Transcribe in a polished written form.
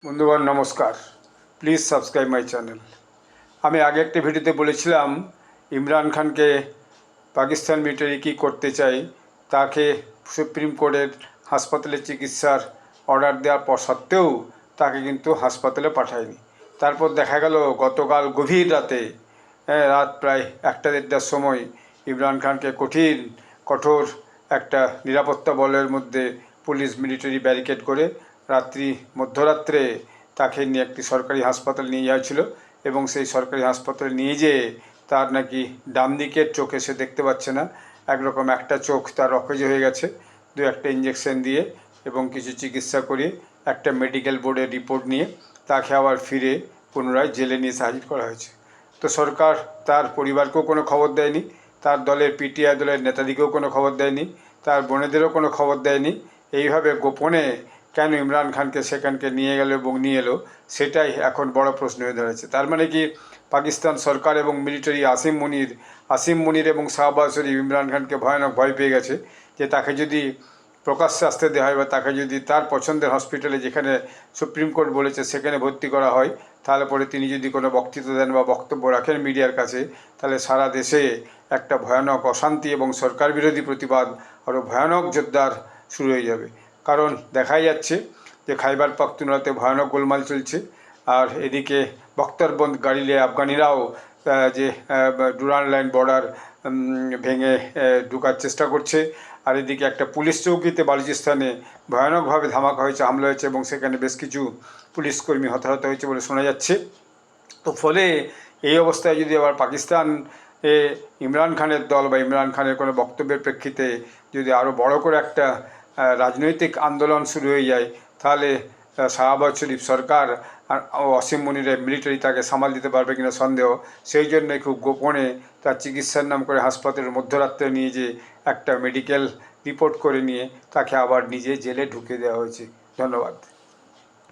বন্ধুগণ নমস্কার, please subscribe my channel. আমি আগে একটি ভিডিওতে বলেছিলাম ইমরান খানকে পাকিস্তান মিলিটারি কী করতে চাই, তাকে সুপ্রিম কোর্টের হাসপাতালে চিকিৎসার অর্ডার দেওয়ার পর সত্ত্বেও তাকে কিন্তু হাসপাতালে পাঠায়নি। তারপর দেখা গেল গতকাল গভীর রাতে, রাত প্রায় 1-1:30টার সময় ইমরান খানকে কঠোর একটা নিরাপত্তা বলয়ের মধ্যে পুলিশ মিলিটারি ব্যারিকেড করে মধ্যরাত্রে তাকে নিয়ে একটি সরকারি হাসপাতালে নিয়ে যাওয়া ছিল। এবং সেই সরকারি হাসপাতালে নিয়ে যেয়ে তার নাকি ডান দিকের চোখে সে দেখতে পাচ্ছে না, একরকম একটা চোখ তার অকেজো হয়ে গেছে। একটা ইঞ্জেকশন দিয়ে এবং কিছু চিকিৎসা করিয়ে একটা মেডিকেল বোর্ডের রিপোর্ট নিয়ে তাকে আবার ফিরে পুনরায় জেলে নিয়ে হাজির করা হয়েছে। তো সরকার তার পরিবারকেও কোনো খবর দেয়নি, তার দলের পিটিআই দলের নেতাদিকেও কোনো খবর দেয়নি, তার বোনেদেরও কোনো খবর দেয়নি। এইভাবে গোপনে কেন ইমরান খানকে সেখানকে নিয়ে গেল এবং নিয়ে এলো, সেটাই এখন বড় প্রশ্ন হয়ে দাঁড়াচ্ছে। তার মানে কি পাকিস্তান সরকার এবং মিলিটারি আসিম মুনির এবং শাহবাজ শরীফ ইমরান খানকে ভয়ানক ভয় পেয়ে গেছে যে তাকে যদি প্রকাশ্যে আসতে দেওয়া হয় বা তাকে যদি তার পছন্দের হসপিটালে, যেখানে সুপ্রিম কোর্ট বলেছে সেখানে ভর্তি করা হয়, তাহলে পরে তিনি যদি কোনো বক্তৃতা দেন বা বক্তব্য রাখেন মিডিয়ার কাছে, তাহলে সারা দেশে একটা ভয়ানক অশান্তি এবং সরকার বিরোধী প্রতিবাদ আরও ভয়ানক জোরদার শুরু হয়ে যাবে। কারণ দেখাই যাচ্ছে যে খাইবার পাখতুনখোয়াতে ভয়ানক গোলমাল চলছে, আর এদিকে বখতারবন্দ গাড়িলে আফগানিরাও যে ডুরান্ড লাইন বর্ডার ভেঙে ঢোকার চেষ্টা করছে। আর এদিকে একটা পুলিশ চৌকিতে বালুচিস্তানে ভয়ানকভাবে ধামাকা হয়েছে, হামলা হয়েছে এবং সেখানে বেশ কিছু পুলিশকর্মী হতাহত হয়েছে বলে শোনা যাচ্ছে। তো ফলে এই অবস্থায় যদি আবার পাকিস্তান ইমরান খানের দল বা ইমরান খানের কোনো বক্তব্যের প্রেক্ষিতে যদি আরও বড় করে একটা রাজনৈতিক আন্দোলন শুরু হয়ে যায়, তাহলে শাহবাজ শরীফ সরকার ও আসিম মুনিরের মিলিটারি তাকে সামাল দিতে পারবে কিনা সন্দেহ। সেই জন্যে খুব গোপনে তার চিকিৎসার নাম করে হাসপাতালের মধ্যরাত্রে নিয়ে যেয়ে একটা মেডিকেল রিপোর্ট করে নিয়ে তাকে আবার নিজে জেলে ঢুকিয়ে দেওয়া হয়েছে। ধন্যবাদ।